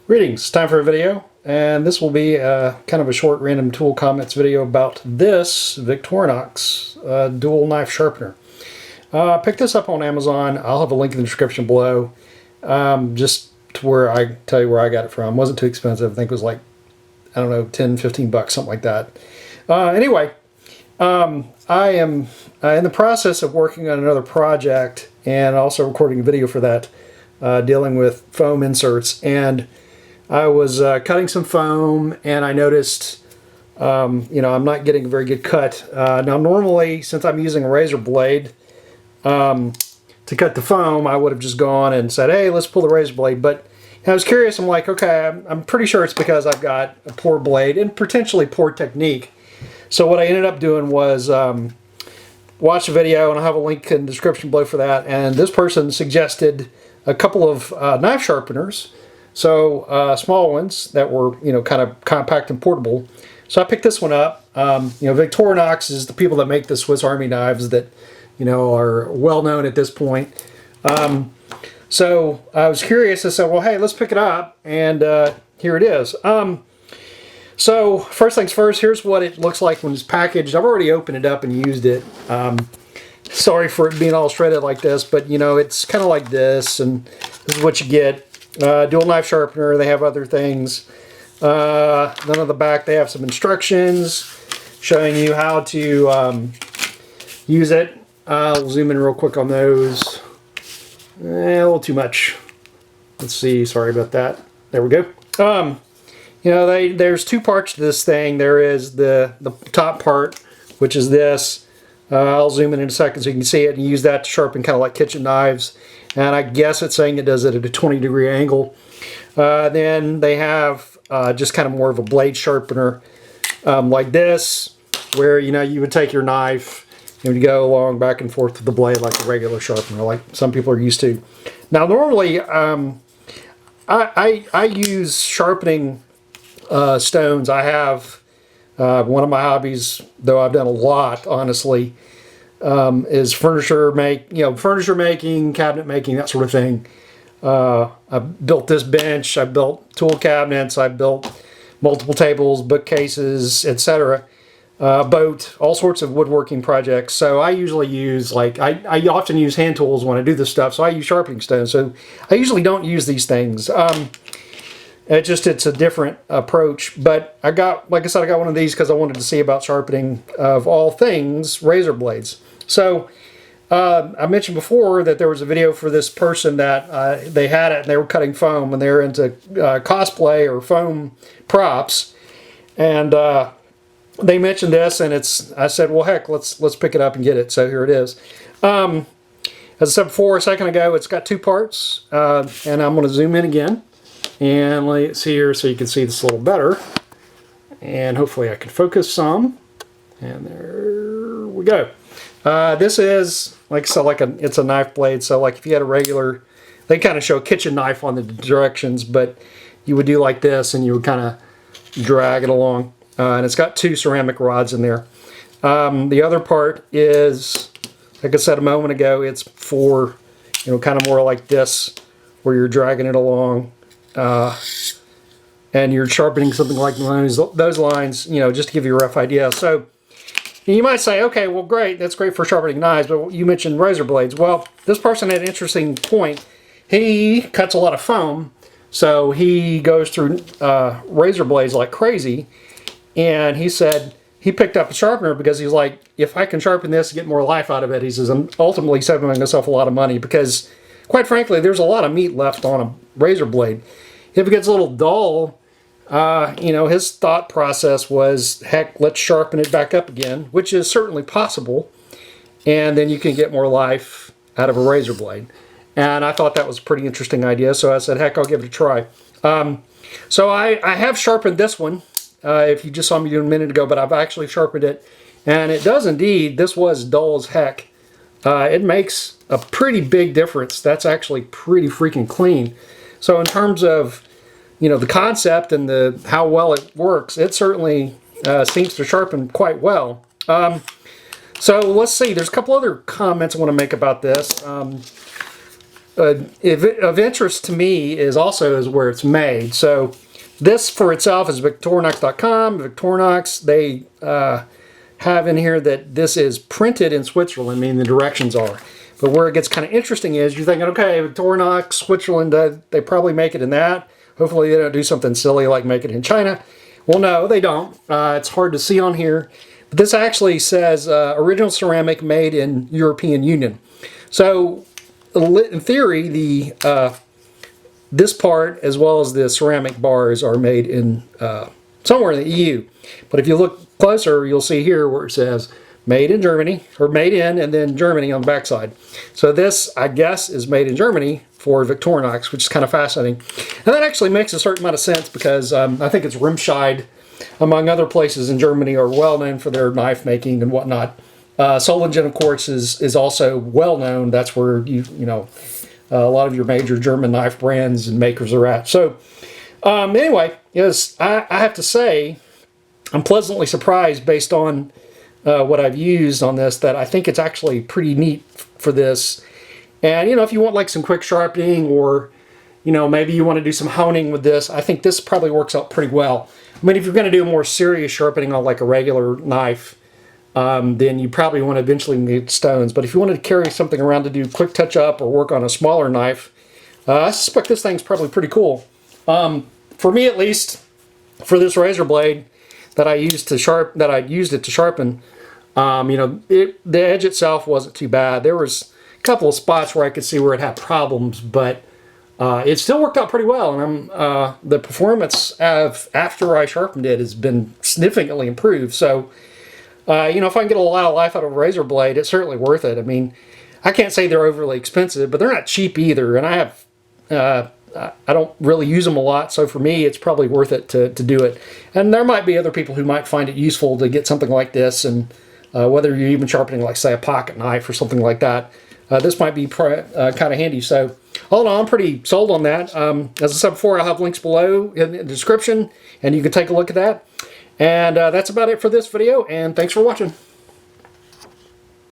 Greetings, it's time for a video, and this will be kind of a short random tool comments video about this Victorinox dual knife sharpener. I picked this up on Amazon. I'll have a link in the description below, just to where I tell you where I got it from. It wasn't too expensive. I think it was like, I don't know, 10, 15 bucks, something like that. Anyway, I am in the process of working on another project and also recording a video for that, dealing with foam inserts. And I was cutting some foam, and I noticed, I'm not getting a very good cut. Now, normally, since I'm using a razor blade to cut the foam, I would have just gone and said, hey, let's pull the razor blade. But I was curious. I'm like, okay, I'm pretty sure it's because I've got a poor blade and potentially poor technique. So what I ended up doing was watch the video, and I'll have a link in the description below for that. And this person suggested a couple of knife sharpeners. So small ones that were, kind of compact and portable. So I picked this one up. Victorinox is the people that make the Swiss Army knives that, are well known at this point. So I was curious. I said, well, hey, let's pick it up. And here it is. So first things first, here's what it looks like when it's packaged. I've already opened it up and used it. Sorry for it being all shredded like this, but it's kind of like this, and this is what you get. Dual knife sharpener. They have other things. Then on the back they have some instructions showing you how to use it. I'll zoom in real quick on those. A little too much. Let's see. Sorry about that. There we go. There's two parts to this thing. There is the top part, which is this. I'll zoom in a second so you can see it, and use that to sharpen kind of like kitchen knives. And I guess it's saying it does it at a 20-degree angle. Then they have just kind of more of a blade sharpener like this, where you would take your knife and you go along back and forth with the blade like a regular sharpener, like some people are used to. Now, normally I use sharpening stones. I have one of my hobbies, though I've done a lot, honestly, is furniture making, cabinet making, that sort of thing. I built this bench, I built tool cabinets, I built multiple tables, bookcases, etc. Boat, all sorts of woodworking projects. So I usually use, I often use hand tools when I do this stuff, so I use sharpening stones. So I usually don't use these things. It's a different approach. But like I said, I got one of these because I wanted to see about sharpening, of all things, razor blades. So I mentioned before that there was a video for this person that they had it and they were cutting foam, and they're into cosplay or foam props, and they mentioned this, and I said, well, heck, let's pick it up and get it. So here it is. As I said before a second ago, it's got two parts, and I'm going to zoom in again. And let's see here so you can see this a little better. And hopefully I can focus some. And there we go. This is, like I said, it's a knife blade. So like if you had a regular, they kind of show a kitchen knife on the directions, but you would do like this and you would kind of drag it along. And it's got two ceramic rods in there. The other part is, like I said a moment ago, it's for, kind of more like this, where you're dragging it along. And you're sharpening something like those lines, just to give you a rough idea. So you might say, okay, well, great, that's great for sharpening knives, but you mentioned razor blades. Well, this person had an interesting point. He cuts a lot of foam, so he goes through razor blades like crazy, and he said he picked up a sharpener because he's like, if I can sharpen this and get more life out of it, he says, I'm ultimately saving myself a lot of money, because quite frankly, there's a lot of meat left on a razor blade. If it gets a little dull, his thought process was, heck, let's sharpen it back up again, which is certainly possible, and then you can get more life out of a razor blade. And I thought that was a pretty interesting idea, so I said, heck, I'll give it a try. So I have sharpened this one, if you just saw me do a minute ago, but I've actually sharpened it, and it does indeed. This was dull as heck. It makes a pretty big difference. That's actually pretty freaking clean. So in terms of, the concept and how well it works, it certainly seems to sharpen quite well. So let's see. There's a couple other comments I want to make about this. of interest to me is also where it's made. So this for itself is Victorinox.com. Victorinox, they have in here that this is printed in Switzerland, meaning the directions are. But where it gets kind of interesting is you're thinking, okay, Victorinox, Switzerland, they probably make it in that. Hopefully they don't do something silly like make it in China. Well, no, they don't. It's hard to see on here. But this actually says original ceramic made in European Union. So in theory, this part as well as the ceramic bars are made in somewhere in the EU. But if you look closer, you'll see here where it says made in Germany, or made in and then Germany on the backside. So this, I guess, is made in Germany for Victorinox, which is kind of fascinating. And that actually makes a certain amount of sense because I think it's Remscheid, among other places in Germany, are well known for their knife making and whatnot. Solingen, of course, is also well known. That's where you know a lot of your major German knife brands and makers are at. So anyway, yes, I have to say I'm pleasantly surprised based on what I've used on this, that I think it's actually pretty neat for this. And, you know, if you want like some quick sharpening, or, you know, maybe you want to do some honing with this, I think this probably works out pretty well. I mean, if you're going to do more serious sharpening on like a regular knife, then you probably want to eventually need stones. But if you wanted to carry something around to do quick touch-up or work on a smaller knife, I suspect this thing's probably pretty cool. For me, at least, for this razor blade that I used to sharpen, you know, the edge itself wasn't too bad. There was a couple of spots where I could see where it had problems, but it still worked out pretty well. And the performance after I sharpened it has been significantly improved. So, you know, if I can get a lot of life out of a razor blade, it's certainly worth it. I mean, I can't say they're overly expensive, but they're not cheap either. And I don't really use them a lot, so for me, it's probably worth it to do it. And there might be other people who might find it useful to get something like this, and whether you're even sharpening, like, say, a pocket knife or something like that, this might be kind of handy. So, all in all, I'm pretty sold on that. As I said before, I'll have links below in the description, and you can take a look at that. And that's about it for this video, and thanks for watching.